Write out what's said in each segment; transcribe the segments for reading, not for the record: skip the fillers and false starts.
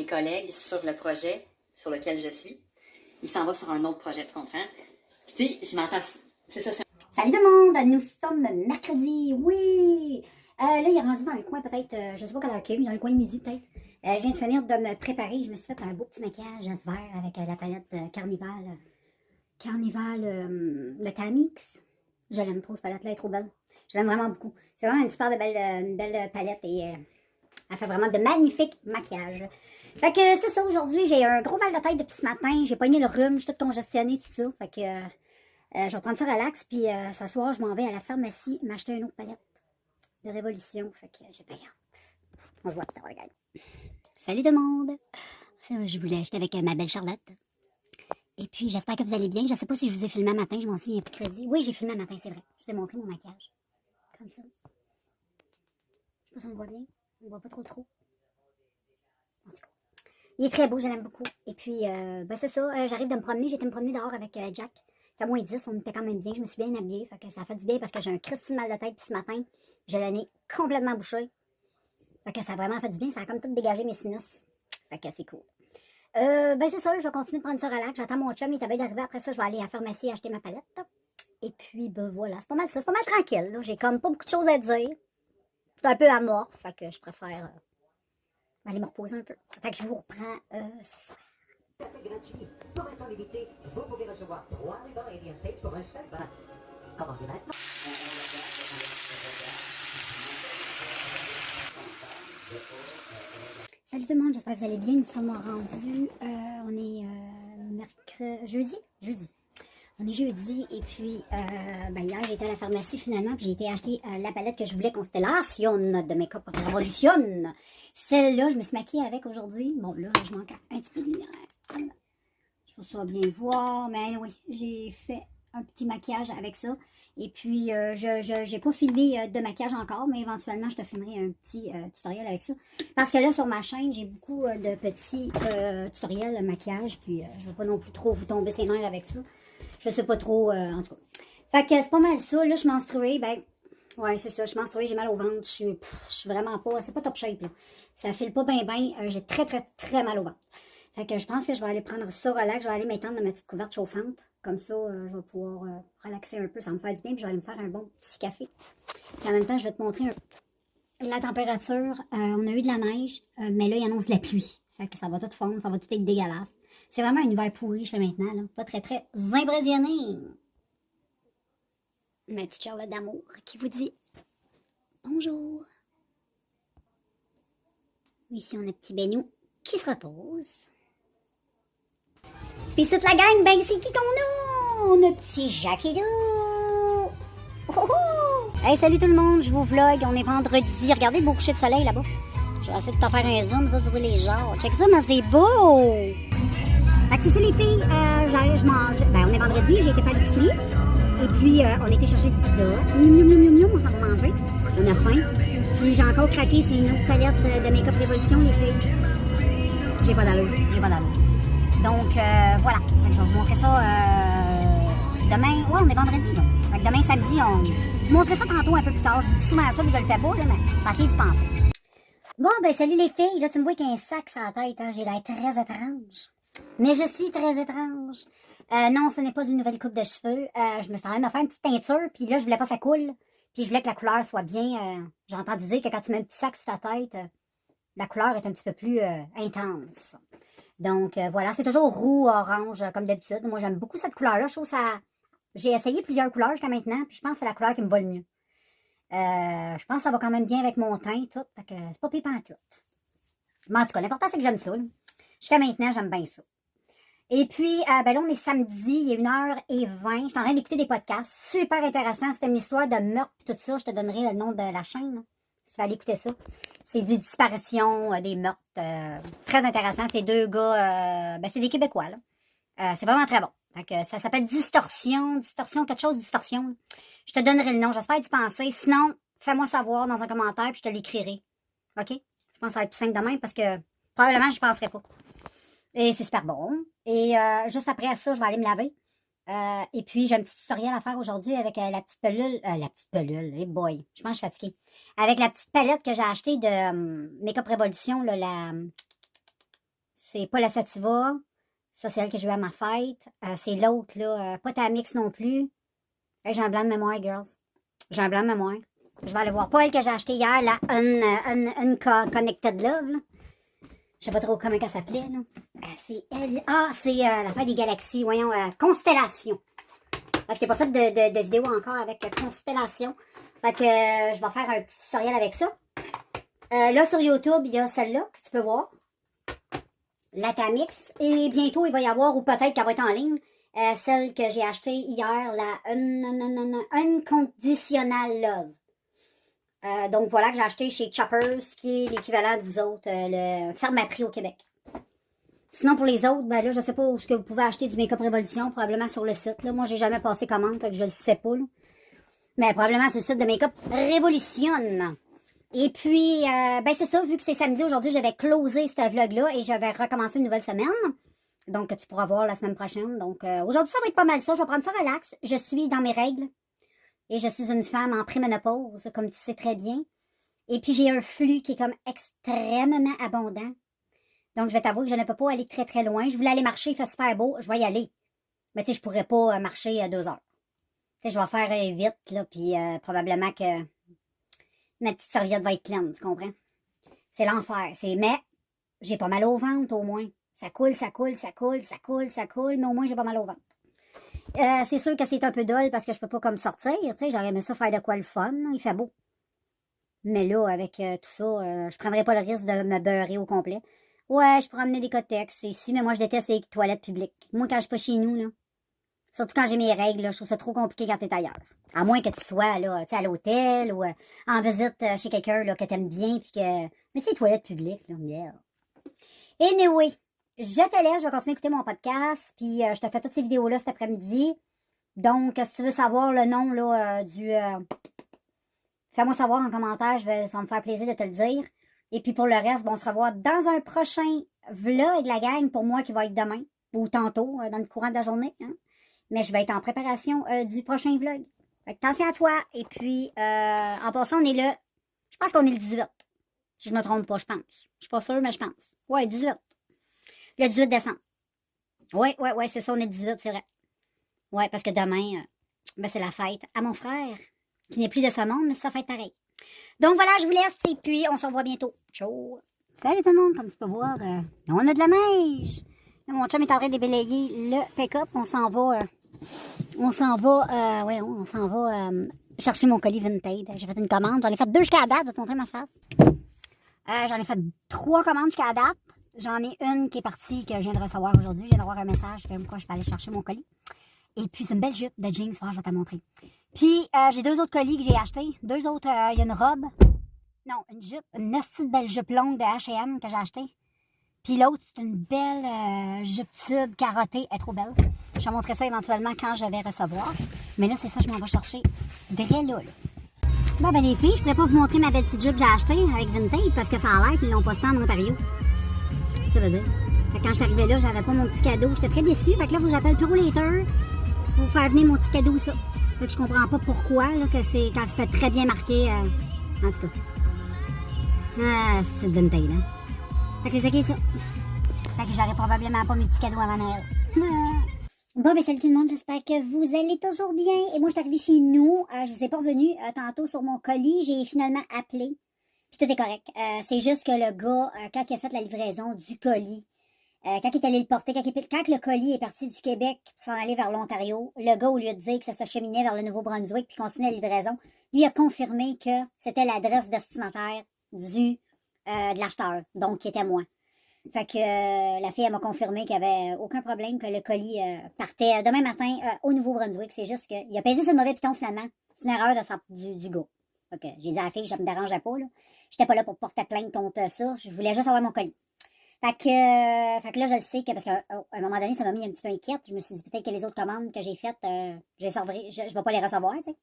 mes collègues sur le projet sur lequel je suis. Il s'en va sur un autre projet, tu comprends? Puis tu sais, je m'entends... C'est ça, c'est... Salut tout le monde, nous sommes mercredi, oui! Là, il est rendu dans le coin peut-être, je sais pas quelle heure qu'il est, dans le coin de midi peut-être. Je viens de finir de me préparer, je me suis fait un beau petit maquillage vert avec la palette Carnival. Carnival de Camix. Je l'aime trop, cette palette-là, elle est trop belle. Je l'aime vraiment beaucoup. C'est vraiment une super belle palette et elle fait vraiment de magnifiques maquillages. Fait que c'est ça, aujourd'hui, j'ai un gros mal de tête depuis ce matin. J'ai pogné le rhume, je suis toute congestionnée, tout ça. Fait que je vais prendre ça relax, puis ce soir, je m'en vais à la pharmacie m'acheter une autre palette de Révolution. Fait que j'ai pas hâte. On se voit plus tard, regarde. Salut tout le monde! Je voulais acheter avec ma belle Charlotte. Et puis, j'espère que vous allez bien. Je sais pas si je vous ai filmé un matin, je m'en souviens plus crédit. Oui, j'ai filmé un matin, c'est vrai. Je vous ai montré mon maquillage. Comme ça. Je sais pas si on me voit bien. On me voit pas trop. En tout cas. Il est très beau, je l'aime beaucoup. Et puis, ben c'est ça, j'arrive de me promener. J'ai été me promener dehors avec Jack. C'est à moins 10, on était quand même bien. Je me suis bien habillée. Fait que ça a fait du bien parce que j'ai un Christy mal de tête. Puis ce matin, j'ai le nez complètement bouché. Fait que ça a vraiment fait du bien. Ça a comme tout dégagé mes sinus. Fait que c'est cool. Ben c'est ça, je vais continuer de prendre ça relax. J'attends mon chum, il est à veille d'arriver. Après ça, je vais aller à la pharmacie acheter ma palette. Et puis, ben voilà, c'est pas mal ça. C'est pas mal tranquille. J'ai comme pas beaucoup de choses à dire. C'est un peu amorphe. Fait que je préfère aller me reposer un peu. Fait que je vous reprends ce soir. Gratuit. Pour un temps limité, vous pouvez recevoir 3 rubans Alien Tape pour un seul bras. Commandez maintenant. Salut tout le monde, j'espère que vous allez bien. Nous sommes rendus, on est jeudi. On est jeudi et puis ben hier j'ai été à la pharmacie finalement puis j'ai été acheter la palette que je voulais, Constellation de Make-up Revolution. Celle-là, je me suis maquillée avec aujourd'hui. Bon là, je manque un petit peu de lumière. Je vais ça bien voir, mais oui, j'ai fait un petit maquillage avec ça. Et puis, je n'ai pas filmé de maquillage encore, mais éventuellement, je te filmerai un petit tutoriel avec ça. Parce que là, sur ma chaîne, j'ai beaucoup de petits tutoriels maquillage, puis je ne vais pas non plus trop vous tomber ses nerfs avec ça. Je sais pas trop, en tout cas. Fait que c'est pas mal ça. Là, je suis menstruée, ben, ouais, c'est ça, je suis menstruée, j'ai mal au ventre, je suis vraiment pas, c'est pas top shape, là. Ça file pas bien, j'ai très mal au ventre. Fait que je pense que je vais aller prendre ça relax, je vais aller m'étendre dans ma petite couverte chauffante. Comme ça, je vais pouvoir relaxer un peu, ça va me faire du bien, puis je vais aller me faire un bon petit café. Puis en même temps, je vais te montrer la température. On a eu de la neige, mais là, il annonce de la pluie. Fait que ça va tout fondre, ça va tout être dégueulasse. C'est vraiment un hiver pourri, je fais maintenant, là. Pas très impressionné. Ma petite Charlotte d'amour qui vous dit bonjour. Ici, on a petit Beignou qui se repose. Puis toute la gang, ben c'est qui qu'on a? On a petit Jackie là. Oh, oh. Hey, salut tout le monde, je vous vlog. On est vendredi. Regardez le beau coucher de soleil là-bas. Je vais essayer de t'en faire un zoom, ça, sur les genres. Check ça, mais c'est beau. Fait que c'est ça les filles. Je mange. Ben, on est vendredi, j'ai été faire l'épicerie. Et puis, on a été chercher du pizza. Miam, on s'en va manger. On a faim. Puis, j'ai encore craqué, c'est une autre palette de Make-up Révolution, les filles. J'ai pas d'allure. Donc, voilà. Fait que je vais vous montrer ça demain. Ouais, on est vendredi, là. Fait que demain, samedi, je vous montrerai ça tantôt un peu plus tard. Je vous dis souvent ça, puis je le fais pas, là, mais je vais essayer d'y penser. Bon, ben, salut les filles. Là, tu me vois avec un sac sur la tête, hein. J'ai l'air très étrange. Mais je suis très étrange. Non, ce n'est pas une nouvelle coupe de cheveux. Je me suis en train de me faire une petite teinture, puis là, je voulais pas que ça coule. Puis je voulais que la couleur soit bien... J'ai entendu dire que quand tu mets un petit sac sur ta tête, la couleur est un petit peu plus intense. Donc, voilà, c'est toujours roux, orange, comme d'habitude. Moi, j'aime beaucoup cette couleur-là. Je trouve ça... J'ai essayé plusieurs couleurs jusqu'à maintenant, puis je pense que c'est la couleur qui me va le mieux. Je pense que ça va quand même bien avec mon teint, tout. Fait que c'est pas pépant tout. Mais en tout cas, l'important, c'est que j'aime ça, là. Jusqu'à maintenant, j'aime bien ça. Et puis, ben là, on est samedi, il est 1h20. Je suis en train d'écouter des podcasts. Super intéressant. C'était une histoire de meurtre et tout ça. Je te donnerai le nom de la chaîne, là, si tu vas aller écouter ça. C'est des disparitions, des meurtres. Très intéressant. C'est deux gars, ben c'est des Québécois, là. C'est vraiment très bon. Fait que ça s'appelle Distorsion, quelque chose, Distorsion. Je te donnerai le nom. J'espère d'y penser. Sinon, fais-moi savoir dans un commentaire puis je te l'écrirai. OK? Je pense que ça va être plus simple de même parce que probablement, je ne penserai pas. Et c'est super bon. Et juste après ça, je vais aller me laver. Et puis, j'ai un petit tutoriel à faire aujourd'hui avec la petite pelule. Hey boy, je pense que je suis fatiguée. Avec la petite palette que j'ai achetée de Make-up Révolution, là, C'est pas la Sativa. Ça, c'est elle que j'ai eu à ma fête. C'est l'autre, là. Pas ta mix non plus. Hey, j'ai un blanc de mémoire, girls. J'ai un blanc de mémoire. Je vais aller voir. Pas elle que j'ai acheté hier, la Unconnected Love, là. Je sais pas trop comment elle s'appelait, là. C'est elle. Ah, c'est la fête des galaxies. Voyons, Constellation. Je t'ai pas fait de vidéo encore avec Constellation. Fait que je vais faire un petit tutoriel avec ça. Là, sur YouTube, il y a celle-là que tu peux voir. La Tamix. Et bientôt, il va y avoir, ou peut-être qu'elle va être en ligne, celle que j'ai achetée hier, la Unconditional Love. Donc, voilà que j'ai acheté chez Choppers, qui est l'équivalent de vous autres, le Ferme à prix au Québec. Sinon, pour les autres, ben là, je sais pas où ce que vous pouvez acheter du Make-up Révolution, probablement sur le site. Là. Moi, j'ai jamais passé commande, fait que je le sais pas. Là. Mais probablement sur le site de Make-up Révolution. Et puis, ben c'est ça, vu que c'est samedi, aujourd'hui, je vais closer ce vlog-là et je vais recommencer une nouvelle semaine. Donc, tu pourras voir la semaine prochaine. Donc, aujourd'hui, ça va être pas mal ça. Je vais prendre ça relax. Je suis dans mes règles. Et je suis une femme en préménopause, comme tu sais très bien. Et puis, j'ai un flux qui est comme extrêmement abondant. Donc, je vais t'avouer que je ne peux pas aller très, très loin. Je voulais aller marcher, il fait super beau. Je vais y aller. Mais tu sais, je pourrais pas marcher à 2 heures. Tu sais, je vais faire vite, là, puis probablement que ma petite serviette va être pleine, tu comprends? C'est l'enfer. Mais j'ai pas mal au ventre, au moins. Ça coule, ça coule, ça coule, ça coule, ça coule, mais au moins, j'ai pas mal au ventre. C'est sûr que c'est un peu dole parce que je peux pas comme sortir, tu sais, j'aurais aimé ça faire de quoi le fun, là. Il fait beau. Mais là, avec tout ça, je prendrais pas le risque de me beurrer au complet. Ouais, je pourrais amener des cotex ici, mais moi, je déteste les toilettes publiques. Moi, quand je suis pas chez nous, là, surtout quand j'ai mes règles, là, je trouve ça trop compliqué quand t'es ailleurs. À moins que tu sois, là, tu sais, à l'hôtel ou en visite chez quelqu'un, là, que t'aimes bien, puis que... Mais tu sais, les toilettes publiques, là, yeah. Anyway, je te laisse, je vais continuer à écouter mon podcast, puis je te fais toutes ces vidéos-là cet après-midi. Donc, si tu veux savoir le nom, là, fais-moi savoir en commentaire, ça va me faire plaisir de te le dire. Et puis pour le reste, bon, on se revoit dans un prochain vlog de la gang pour moi qui va être demain ou tantôt dans le courant de la journée. Hein? Mais je vais être en préparation du prochain vlog. Fait que attention à toi. Et puis, en passant, on est le... Je pense qu'on est le 18. Si je me trompe pas, je pense. Je suis pas sûre, mais je pense. Ouais, 18. Le 18 décembre. Ouais, c'est ça, on est le 18, c'est vrai. Ouais, parce que demain, ben, c'est la fête à mon frère, qui n'est plus de ce monde, mais c'est sa fête pareil. Donc voilà, je vous laisse et puis on se revoit bientôt. Ciao! Salut tout le monde, comme tu peux voir, on a de la neige! Là, mon chum est en train de déblayer le pick-up. On s'en va chercher mon colis vintage. J'ai fait une commande, j'en ai fait 2 jusqu'à la date, je vais te montrer ma face. J'en ai fait 3 commandes jusqu'à la date. J'en ai une qui est partie, que je viens de recevoir aujourd'hui. Je viens d'avoir un message comme quoi je peux aller chercher mon colis. Et puis c'est une belle jupe de jeans, je vais te la montrer. Puis, j'ai 2 autres colis que j'ai achetés. 2 autres, il y a une robe. Non, une jupe. Une petite belle jupe longue de H&M que j'ai achetée. Puis l'autre, c'est une belle jupe tube carottée. Elle est trop belle. Je vais montrer ça éventuellement quand je vais recevoir. Mais là, c'est ça, je m'en vais chercher. Derrière là. Bon, ben les filles, je pourrais pas vous montrer ma belle petite jupe que j'ai achetée avec Vintage parce que ça a l'air qu'ils l'ont posté en Ontario. Ça veut dire. Fait que quand je suis arrivée là, j'avais pas mon petit cadeau. J'étais très déçue. Fait que là, faut que j'appelle Pro Later pour vous faire venir mon petit cadeau, ça. Fait que je comprends pas pourquoi, là, que c'est quand c'était très bien marqué. En tout cas. Ah, c'est le Vintage, hein. Fait que c'est ça. Fait que j'aurais probablement pas mes petits cadeaux avant Noël. Bon, ben salut tout le monde, j'espère que vous allez toujours bien. Et moi, je suis arrivée chez nous. Je vous ai pas revenu tantôt sur mon colis. J'ai finalement appelé. Puis tout est correct. C'est juste que le gars, quand il a fait la livraison du colis, quand il est allé le porter, quand le colis est parti du Québec pour s'en aller vers l'Ontario, le gars, au lieu de dire que ça s'acheminait vers le Nouveau-Brunswick puis continuer la livraison, lui a confirmé que c'était l'adresse destinataire de l'acheteur, donc qui était moi. Fait que la fille, elle m'a confirmé qu'il n'y avait aucun problème, que le colis partait demain matin au Nouveau-Brunswick. C'est juste qu'il a pesé sur le mauvais piton finalement. C'est une erreur du gars. Fait que j'ai dit à la fille que ça me dérangeait pas, là. J'étais pas là pour porter plainte contre ça. Je voulais juste avoir mon colis. Fait que là, je le sais que, parce qu'à un moment donné, ça m'a mis un petit peu inquiète. Je me suis dit peut-être que les autres commandes que j'ai faites, je vais pas les recevoir, tu sais.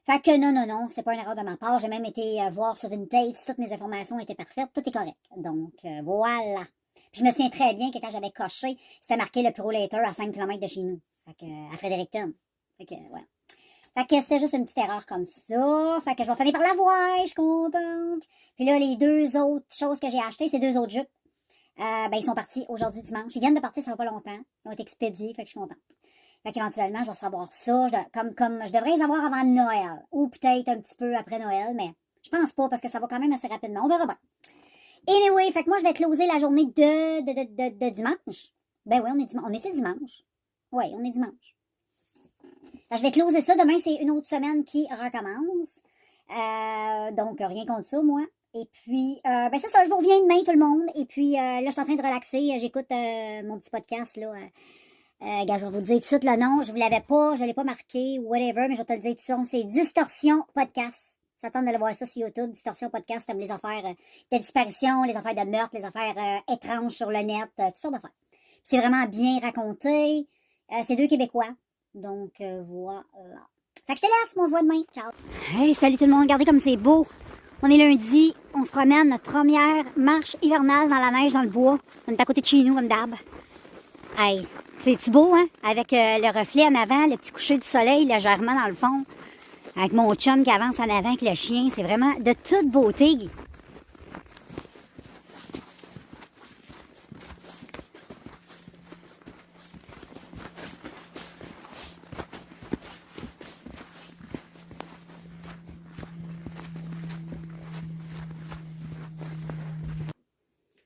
Fait que non, c'est pas une erreur de ma part. J'ai même été voir sur Vintage, toutes mes informations étaient parfaites, tout est correct. Donc, voilà. Puis je me souviens très bien que quand j'avais coché, c'était marqué le Pro Later à 5 km de chez nous. Fait que, à Fredericton. Fait que, voilà. Fait que c'était juste une petite erreur comme ça. Fait que je vais finir par la voir, je suis contente. Puis là, les 2 autres choses que j'ai achetées, c'est 2 autres jupes. Ben, ils sont partis aujourd'hui dimanche. Ils viennent de partir, ça va pas longtemps. Ils ont été expédiés, fait que je suis contente. Fait qu'éventuellement, je vais savoir ça. Comme je devrais les avoir avant Noël. Ou peut-être un petit peu après Noël, mais je pense pas parce que ça va quand même assez rapidement. On verra bien. Anyway, fait que moi, je vais closer la journée de dimanche. Ben oui, on est dimanche. On est-tu dimanche? Oui, on est dimanche. Fait que je vais closer ça. Demain, c'est une autre semaine qui recommence. Donc, rien contre ça, moi. Et puis, ben c'est ça, je vous reviens demain, tout le monde. Et puis, là, je suis en train de relaxer. J'écoute mon petit podcast, là. Regarde, je vais vous dire tout de suite le nom. Je vous l'avais pas, je l'ai pas marqué, whatever, mais je vais te le dire tout de suite. C'est Distorsion Podcast. Ça tente de le voir ça sur YouTube. Distorsion Podcast, comme les affaires de disparition, les affaires de meurtre, les affaires étranges sur le net, toutes sortes d'affaires. C'est vraiment bien raconté. C'est 2 Québécois. Donc, voilà. Fait que je te laisse, on se voit demain. Ciao. Hey, salut tout le monde. Regardez comme c'est beau. On est lundi, on se promène, notre première marche hivernale dans la neige, dans le bois. On est à côté de chez nous, comme d'hab. Hey, c'est-tu beau, hein? Avec le reflet en avant, le petit coucher du soleil légèrement dans le fond. Avec mon chum qui avance en avant avec le chien. C'est vraiment de toute beauté.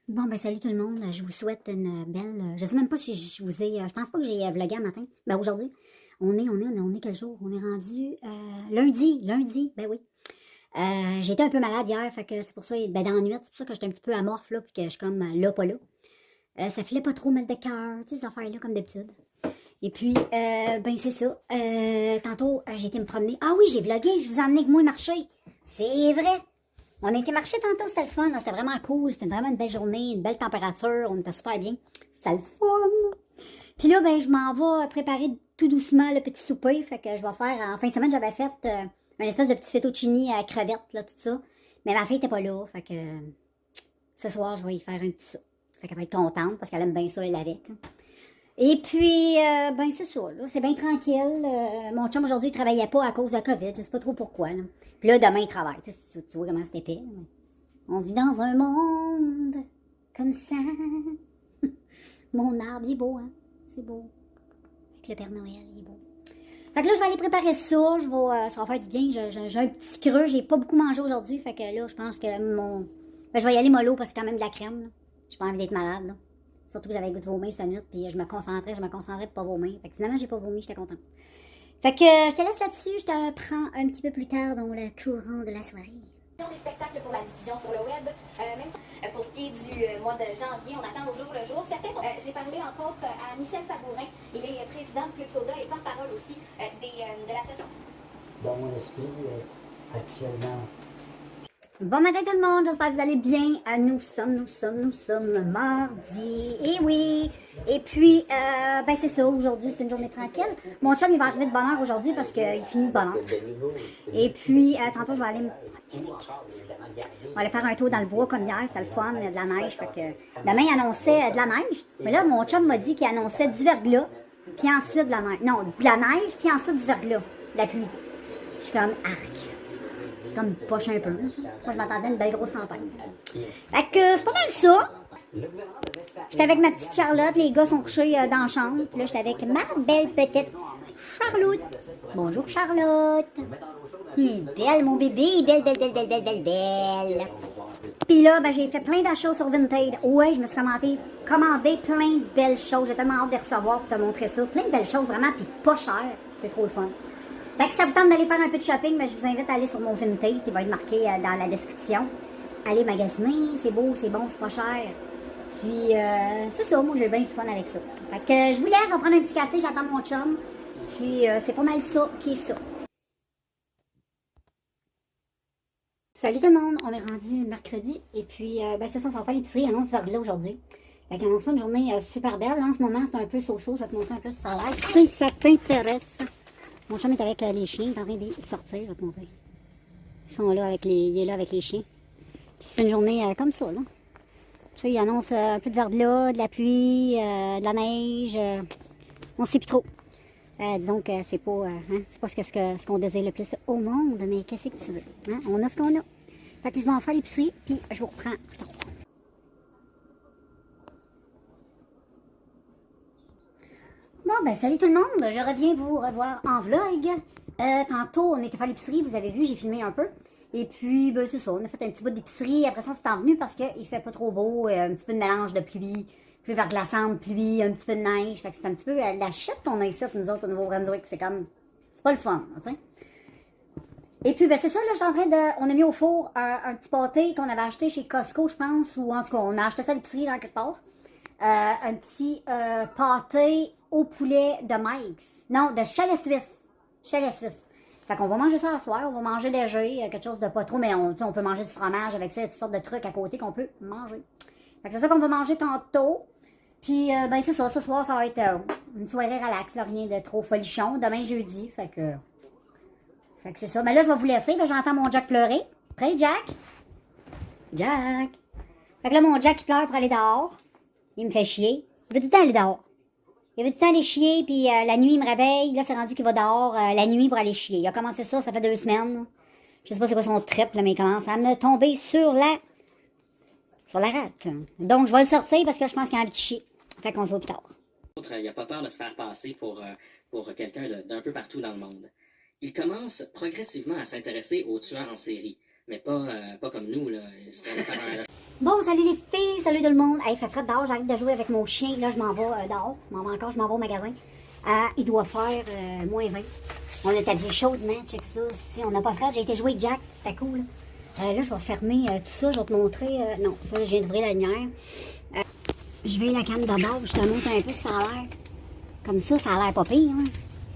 Bon, ben salut tout le monde. Je vous souhaite une belle... Je sais même pas si je vous ai... Je pense pas que j'ai vlogué un matin. Ben aujourd'hui, on est quel jour? On est rendu lundi. Ben oui. J'ai été un peu malade hier, fait que c'est pour ça... Ben dans la nuit, c'est pour ça que j'étais un petit peu amorphe, là, puis que je suis comme là, pas là. Ça filait pas trop mettre de cœur, tu sais, ces affaires-là, comme d'habitude. Et puis, ben c'est ça. Tantôt, j'ai été me promener. Ah oui, j'ai vlogué, je vous ai emmené avec moi marcher. C'est vrai! On a été marcher tantôt, c'était le fun, c'était vraiment cool, c'était vraiment une belle journée, une belle température, on était super bien, c'était le fun. Puis là, ben, je m'en vais préparer tout doucement le petit souper, fait que je vais faire, en fin de semaine, j'avais fait une espèce de petit fettuccine à crevettes, là, tout ça, mais ma fille était pas là, fait que ce soir, je vais y faire un petit ça. Fait qu'elle va être contente, parce qu'elle aime bien ça, elle avec. Et puis, ben c'est ça, là, c'est bien tranquille. Mon chum, aujourd'hui, il travaillait pas à cause de la COVID, je sais pas trop pourquoi, là. Puis là, demain, il travaille, tu vois comment c'est épais, là. On vit dans un monde comme ça. Mon arbre, il est beau, hein, c'est beau. Avec le Père Noël, il est beau. Fait que là, je vais aller préparer ça, ça va faire du bien, j'ai un petit creux, j'ai pas beaucoup mangé aujourd'hui, fait que là, je pense que ben, je vais y aller mollo, parce que c'est quand même de la crème, là. J'ai pas envie d'être malade, là. Surtout que j'avais le goût de vomir cette nuit, puis je me concentrais pour pas vomir. Fait que finalement, j'ai pas vomi, j'étais contente. Fait que je te laisse là-dessus, je te prends un petit peu plus tard dans le courant de la soirée. Des spectacles pour la diffusion sur le web, même pour ce qui est du mois de janvier, on attend au jour le jour. Certains j'ai parlé entre autres à Michel Sabourin, il est président du Club Soda et porte-parole aussi de la session. Dans mon esprit, actuellement, Bon matin tout le monde, j'espère que vous allez bien. Nous sommes mardi. Et oui. Et puis, ben c'est ça, aujourd'hui c'est une journée tranquille. Mon chum il va arriver de bonne heure aujourd'hui parce qu'il finit de bonne heure. Et puis, tantôt je vais aller on va aller faire un tour dans le bois comme hier, c'était le fun, de la neige. Fait que demain il annonçait de la neige. Mais là, mon chum m'a dit qu'il annonçait du verglas, puis ensuite de la neige. Non, de la neige, puis ensuite du verglas, de la pluie. Je suis comme arc. C'est comme poche un peu. Moi, je m'attendais à une belle grosse tempête. Fait que c'est pas mal ça. J'étais avec ma petite Charlotte. Les gars sont couchés dans la chambre. Puis là, j'étais avec ma belle petite Charlotte. Bonjour, Charlotte. Belle, mon bébé. Belle. Puis là, ben, j'ai fait plein d'achats sur Vinted. Ouais, je me suis commandé plein de belles choses. J'ai tellement hâte de recevoir pour te montrer ça. Plein de belles choses, vraiment, puis pas cher. C'est trop le fun. Fait que ça vous tente d'aller faire un peu de shopping, mais je vous invite à aller sur mon Vinted, qui va être marqué dans la description. Allez magasiner, c'est beau, c'est bon, c'est pas cher. Puis, c'est ça, moi j'ai bien du fun avec ça. Fait que je vous laisse, je vais prendre un petit café, j'attends mon chum. Puis, c'est pas mal ça qui est ça. Salut tout le monde, on est rendu mercredi. Et puis, ben c'est ça, ça va faire l'épicerie, annonce verglas aujourd'hui. Fait qu'on annonce pas une journée super belle. Là, en ce moment, c'est un peu so-so, je vais te montrer un peu sur ça a l'air. Si ça t'intéresse. Mon chum est avec les chiens, il est en train de sortir, je vais te montrer. Ils sont là il est là avec les chiens. Puis c'est une journée comme ça, là. Tu sais, il annonce un peu de verglas, de la pluie, de la neige. On sait plus trop. Disons que c'est pas, c'est pas ce qu'on désire le plus au monde, mais qu'est-ce que tu veux? Hein? On a ce qu'on a. Fait que je vais en faire l'épicerie, puis je vous reprends plus tard. Bon, ben salut tout le monde, je reviens vous revoir en vlog. Tantôt, on était faire l'épicerie, vous avez vu, j'ai filmé un peu. Et puis, ben c'est ça, on a fait un petit bout d'épicerie. Après ça, c'est envenu parce qu'il fait pas trop beau, un petit peu de mélange de pluie verglaçante, pluie, un petit peu de neige. Fait que c'est un petit peu la chute qu'on a ici, nous autres, au Nouveau-Brunswick. C'est comme, c'est pas le fun, tu sais. Et puis, ben c'est ça, là, je suis en train de... On a mis au four un petit pâté qu'on avait acheté chez Costco, je pense, ou en tout cas, on a acheté ça à l'épicerie, là, quelque part. Un petit pâté au poulet de Mike's. Non, de chalet suisse. Chalet suisse. Fait qu'on va manger ça ce soir, on va manger léger, quelque chose de pas trop, mais on peut manger du fromage avec ça, il y a toutes sortes de trucs à côté qu'on peut manger. Fait que c'est ça qu'on va manger tantôt. Puis, ben c'est ça, ce soir, ça va être une soirée relax, là, rien de trop folichon. Demain, jeudi, fait que c'est ça. Mais là, je vais vous laisser, là, j'entends mon Jack pleurer. Prêt, Jack? Jack! Fait que là, mon Jack, il pleure pour aller dehors. Il me fait chier. Il veut tout le temps aller dehors. Il veut tout le temps aller chier, puis la nuit, il me réveille. Là, c'est rendu qu'il va dehors la nuit pour aller chier. Il a commencé ça fait 2 semaines. Je sais pas c'est quoi son trip, là, mais il commence à me tomber sur la rate. Donc, je vais le sortir parce que je pense qu'il a envie de chier. Fait qu'on se voit plus tard. Il n'a pas peur de se faire passer pour quelqu'un d'un peu partout dans le monde. Il commence progressivement à s'intéresser aux tueurs en série. Mais pas comme nous, là. Bon, salut les filles, salut tout le monde. Hey, fait frais dehors, j'arrête de jouer avec mon chien. Là, je m'en vais dehors. Je m'en vais au magasin. Il doit faire moins 20. On est habillé chaudement, check ça. On n'a pas frais, j'ai été jouer avec Jack, c'était cool. Là, je vais fermer tout ça, je vais te montrer. Non, ça, là, je viens d'ouvrir la lumière. Je vais la canne de base, je te montre un peu si ça a l'air. Comme ça a l'air pas pire, hein.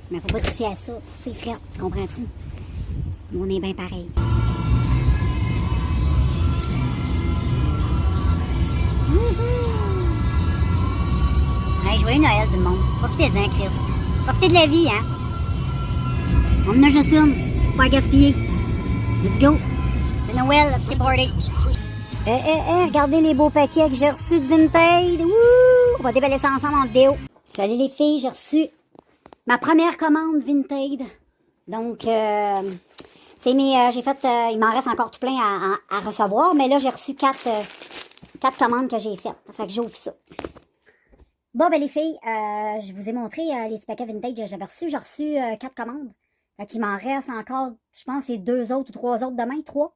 Mais faut pas toucher à ça. C'est frais, tu comprends-tu? Nous, on est bien pareil. Hey, joyeux Noël tout le monde. Profitez-en, Chris. Profitez de la vie, hein. On en a juste une. Faut pas gaspiller. Let's go. C'est Noël, c'est party. Regardez les beaux paquets que j'ai reçus de Vinted. Wouh! On va déballer ça ensemble en vidéo. Salut les filles, j'ai reçu ma première commande Vinted. Donc, c'est j'ai fait, il m'en reste encore tout plein à recevoir, mais là, j'ai reçu 4 commandes que j'ai faites. Fait que j'ouvre ça. Bon, ben les filles, je vous ai montré les petits paquets Vinted que j'avais reçus. J'ai reçu 4 commandes. Fait qu'il m'en reste encore, je pense, c'est 2 autres ou 3 autres demain, 3.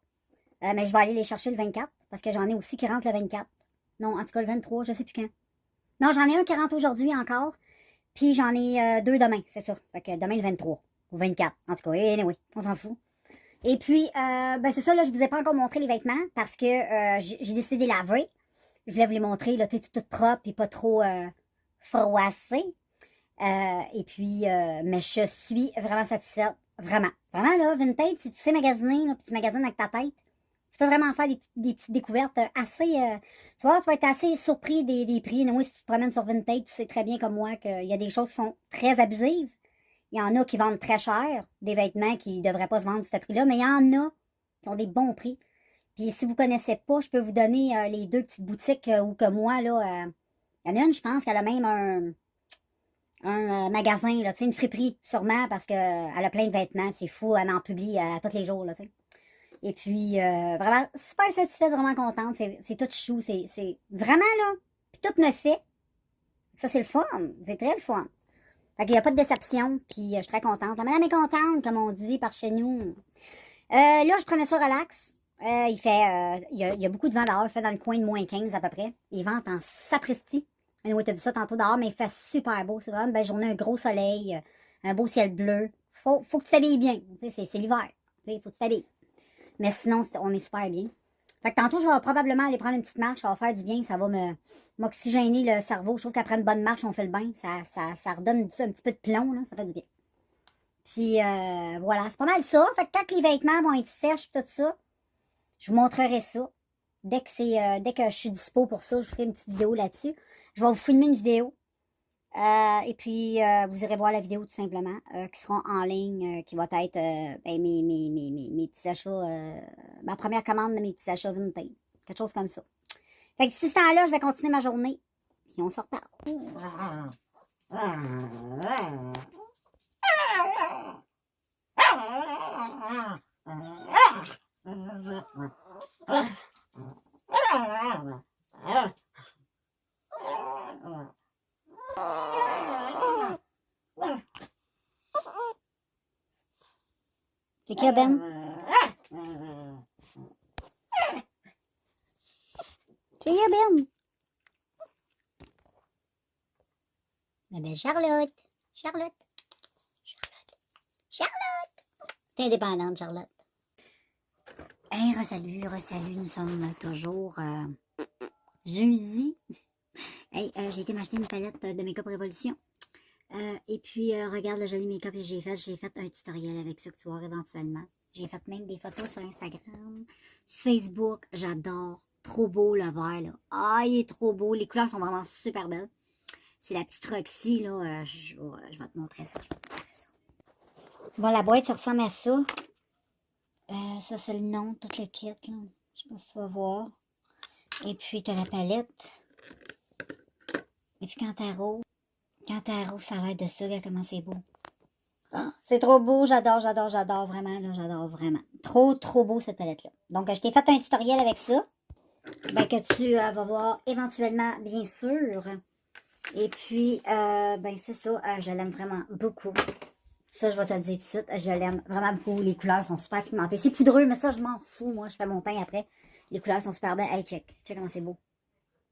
Mais je vais aller les chercher le 24, parce que j'en ai aussi qui rentrent le 24. Non, en tout cas, le 23, je sais plus quand. Non, j'en ai un qui rentre aujourd'hui encore, puis j'en ai 2 demain, c'est ça. Fait que demain, le 23, ou 24, en tout cas, anyway, on s'en fout. Et puis, ben c'est ça, là, je vous ai pas encore montré les vêtements, parce que j'ai décidé de les laver. Je voulais vous les montrer, là, tout propre et pas trop froissé. Et puis, mais je suis vraiment satisfaite. Vraiment. Vraiment, là, Vinted, si tu sais magasiner, là, puis tu magasines avec ta tête, tu peux vraiment faire des petites découvertes assez... tu vois, tu vas être assez surpris des prix. Moi, si tu te promènes sur Vinted, tu sais très bien comme moi qu'il y a des choses qui sont très abusives. Il y en a qui vendent très cher, des vêtements qui ne devraient pas se vendre à ce prix-là, mais il y en a qui ont des bons prix. Puis si vous ne connaissez pas, je peux vous donner les 2 petites boutiques où que moi, là... il y en a une, je pense, qu'elle a même un magasin, là, tu sais, une friperie, sûrement, parce qu'elle a plein de vêtements, c'est fou, elle en publie tous les jours, là, tu sais. Et puis, vraiment, super satisfaite, vraiment contente, c'est tout chou, c'est vraiment, là, puis tout me fait. Ça, c'est le fun, c'est très le fun. Fait qu'il n'y a pas de déception, puis je suis très contente. La madame est contente, comme on dit par chez nous. Là, je prenais ça relax. Il y a beaucoup de vent dehors, il fait dans le coin de moins 15 à peu près. Il vente en sapristi. Oui, t'as vu ça tantôt dehors, mais il fait super beau. C'est vraiment une belle journée, un gros soleil, un beau ciel bleu. Faut que tu t'habilles bien. C'est l'hiver. Il faut que tu t'habilles. Mais sinon, on est super bien. Fait que tantôt, je vais probablement aller prendre une petite marche. Ça va faire du bien. Ça va m'oxygéner le cerveau. Je trouve qu'après une bonne marche, on fait le bain. Ça redonne un petit peu de plomb. Là. Ça fait du bien. Puis, voilà. C'est pas mal ça. Fait que quand les vêtements vont être sèches tout ça, je vous montrerai ça. Dès que je suis dispo pour ça, je vous ferai une petite vidéo là-dessus. Je vais vous filmer une vidéo. Et puis, vous irez voir la vidéo tout simplement, qui sera en ligne, qui va être ben, mes petits achats, ma première commande de mes petits achats Vinted. Quelque chose comme ça. Fait que d'ici ce temps-là, je vais continuer ma journée. Puis on se reparle. C'est qui, Ben? C'est qui, Ben? Ma belle Charlotte. Charlotte. T'es indépendante, Charlotte. Hey, salut, nous sommes toujours jeudi. Hey, j'ai été m'acheter une palette de Make-up Révolution. Et puis, regarde le joli make-up que j'ai fait. J'ai fait un tutoriel avec ça que tu vas voir éventuellement. J'ai fait même des photos sur Instagram, sur Facebook. J'adore. Trop beau le vert, là. Ah, il est trop beau. Les couleurs sont vraiment super belles. C'est la petite Roxy, là. Je vais te montrer ça. Bon, la boîte, ça ressemble à ça. Ça, c'est le nom, tout le kit, là. Je sais pas si tu vas voir. Et puis, tu as la palette. Et puis, quand tu rouvres, ça a l'air de ça, regarde comment c'est beau. Ah, c'est trop beau, j'adore, vraiment, là, j'adore vraiment. Trop beau, cette palette-là. Donc, je t'ai fait un tutoriel avec ça. Ben, que tu vas voir éventuellement, bien sûr. Et puis, ben, c'est ça, je l'aime vraiment beaucoup. Ça, je vais te le dire tout de suite, je l'aime vraiment beaucoup. Les couleurs sont super pigmentées. C'est poudreux, mais ça, je m'en fous. Moi, je fais mon teint après. Les couleurs sont super belles. Hey, check comment c'est beau.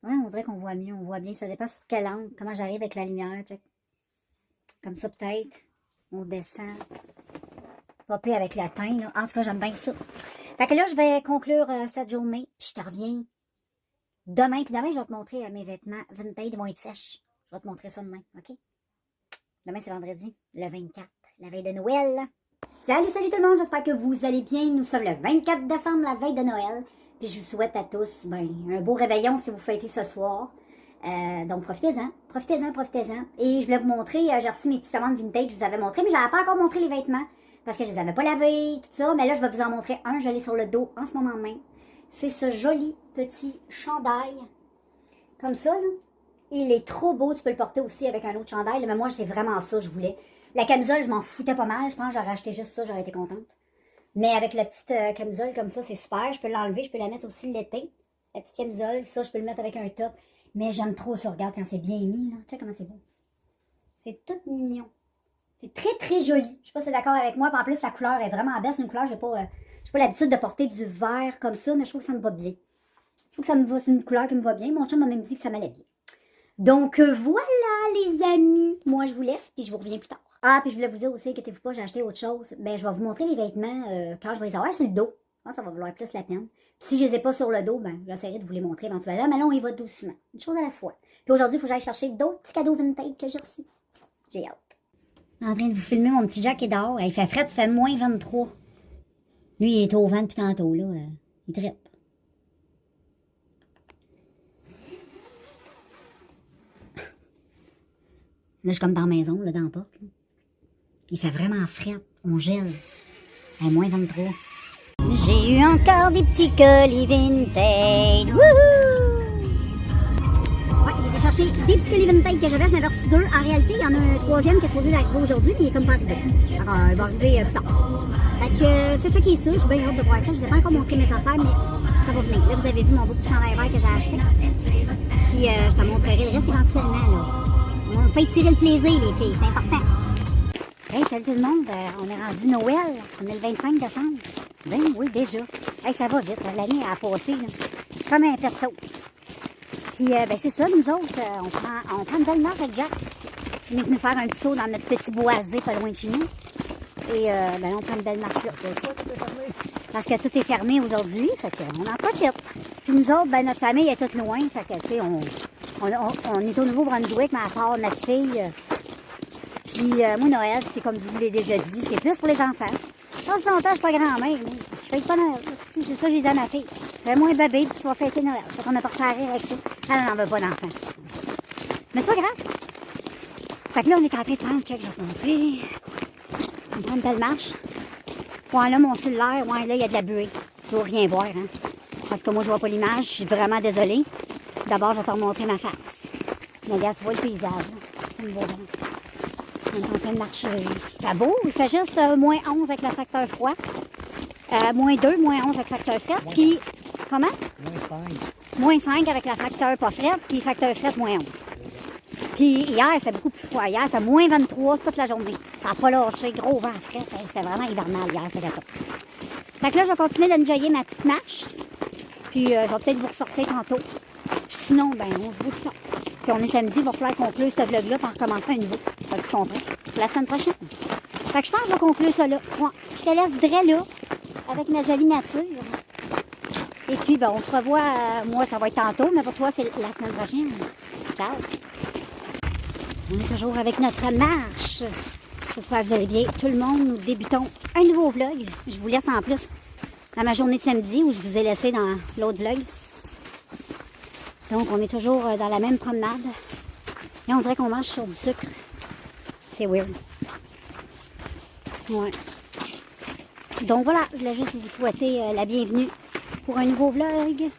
Ouais, on dirait qu'on voit mieux, on voit bien. Ça dépend sur quel angle, comment j'arrive avec la lumière, check. Comme ça, peut-être. On descend. Popper avec le teint, là. En tout cas, j'aime bien ça. Fait que là, je vais conclure cette journée. Puis je te reviens demain. Puis demain, je vais te montrer mes vêtements vintage, ils vont être sèches. Je vais te montrer ça demain, OK? Demain, c'est vendredi, le 24, la veille de Noël. Salut tout le monde, j'espère que vous allez bien. Nous sommes le 24 décembre, la veille de Noël. Puis je vous souhaite à tous un beau réveillon si vous fêtez ce soir. Donc profitez-en. Et je voulais vous montrer, j'ai reçu mes petites commandes vintage, je vous avais montré, mais je n'avais pas encore montré les vêtements parce que je les avais pas lavés, tout ça. Mais là, je vais vous en montrer un, je l'ai sur le dos en ce moment même. C'est ce joli petit chandail, comme ça, là. Il est trop beau, tu peux le porter aussi avec un autre chandail, mais moi, c'est vraiment ça, je voulais. La camisole, je m'en foutais pas mal, je pense que j'aurais acheté juste ça, j'aurais été contente. Mais avec la petite camisole comme ça, c'est super, je peux l'enlever, je peux la mettre aussi l'été. La petite camisole, ça, je peux le mettre avec un top. Mais j'aime trop ça, regarde quand c'est bien mis, là. Tu sais comment c'est beau. C'est tout mignon. C'est très joli. Je sais pas si t'es d'accord avec moi, puis en plus, la couleur est vraiment belle. C'est une couleur, j'ai pas l'habitude de porter du vert comme ça, mais je trouve que ça me va bien. Je trouve que ça me va, c'est une couleur qui me va bien. Mon chum m'a même dit que ça m'allait bien. Donc voilà les amis, moi je vous laisse puis je vous reviens plus tard. Ah, puis je voulais vous dire aussi, inquiétez-vous pas, j'ai acheté autre chose. Ben je vais vous montrer les vêtements quand je vais les avoir sur le dos. Je pense que ça va valoir plus la peine. Puis si je les ai pas sur le dos, ben j'essaierai de vous les montrer éventuellement. Mais là, on y va doucement, une chose à la fois. Puis aujourd'hui, il faut que j'aille chercher d'autres petits cadeaux vintage que j'ai reçus. J'ai hâte. En train de vous filmer mon petit Jack qui est dehors. Il fait frais, il fait moins 23. Lui, il est au vent depuis tantôt, là. Il trippe. Là, je suis comme dans la maison, là, dans la porte. Là. Il fait vraiment frais. On gèle. À moins 23. J'ai eu encore des petits colis vintage. Wouhou! Ouais, j'ai été chercher des petits colis vintage que j'avais. J'en avais reçu 2. En réalité, il y en a un troisième qui est supposé arriver aujourd'hui, mais il est comme pas arrivé. Alors, il va arriver plus tard. Fait que c'est ça qui est ça. Je suis bien hâte de voir ça. Je ne vous ai pas encore montré mes affaires, mais ça va venir. Là, vous avez vu mon beau petit chandail vert que j'ai acheté. Puis, je te montrerai le reste éventuellement, là. On fait tirer le plaisir, les filles, c'est important. Hey, salut tout le monde, on est rendu Noël, on est le 25 décembre. Ben oui, déjà. Hey, ça va vite, l'année a passé, là. Comme un pet de sauce. Puis, ben c'est ça, nous autres, on prend une belle marche avec Jack. Il est venu faire un petit tour dans notre petit boisé pas loin de chez nous. Et, ben on prend une belle marche là. Parce que tout est fermé aujourd'hui, fait qu'on en profite. Puis nous autres, ben notre famille est toute loin, fait que, tu sais, on est au Nouveau-Brunswick, mais à part notre fille. Puis moi, Noël, c'est comme je vous l'ai déjà dit, c'est plus pour les enfants. Dans ce longtemps, je suis pas grand-mère. Je fais pas Noël. C'est ça que j'ai dit à ma fille. Fais-moi un bébé, puis tu vas fêter Noël. Fait qu'on a parti à rire avec ça. Elle n'en veut pas d'enfant. Mais c'est pas grave. Fait que là, on est en train de prendre, check, je vais te montrer. On prend une belle marche. Ouais, là, mon cellulaire, ouais, là, il y a de la buée. Tu vas rien voir, hein. Parce que moi, je vois pas l'image. Je suis vraiment désolée. D'abord, je vais te remontrer ma face. Mais regarde, tu vois le paysage. C'est une beau vent. On est en train de marcher. Il fait beau. Il fait juste moins 11 avec le facteur froid. Moins 2, moins 11 avec le facteur fret. Puis, comment? Moins 5 avec le facteur pas fret. Puis, le facteur fret, moins 11. Puis, hier, c'était beaucoup plus froid. Hier, c'était moins 23 toute la journée. Ça n'a pas lâché, gros vent frais. C'était vraiment hivernal hier, ce gâteau. Fait que là, je vais continuer d'enjoyer ma petite marche. Puis je vais peut-être vous ressortir tantôt. Puis sinon, ben, on se voit de ça. Puis on est samedi, il va falloir conclure ce vlog-là pour recommencer un nouveau. Fait que tu comprends? Pour la semaine prochaine. Fait que je pense que je vais conclure ça là. Ouais, je te laisse drôle là, avec ma jolie nature. Et puis, ben, on se revoit, moi, ça va être tantôt, mais pour toi, c'est la semaine prochaine. Ciao! On est toujours avec notre marche. J'espère que vous allez bien. Tout le monde, nous débutons un nouveau vlog. Je vous laisse en plus dans ma journée de samedi où je vous ai laissé dans l'autre vlog. Donc, on est toujours dans la même promenade. Et on dirait qu'on mange sur du sucre. C'est weird. Ouais. Donc voilà, je voulais juste vous souhaiter la bienvenue pour un nouveau vlog.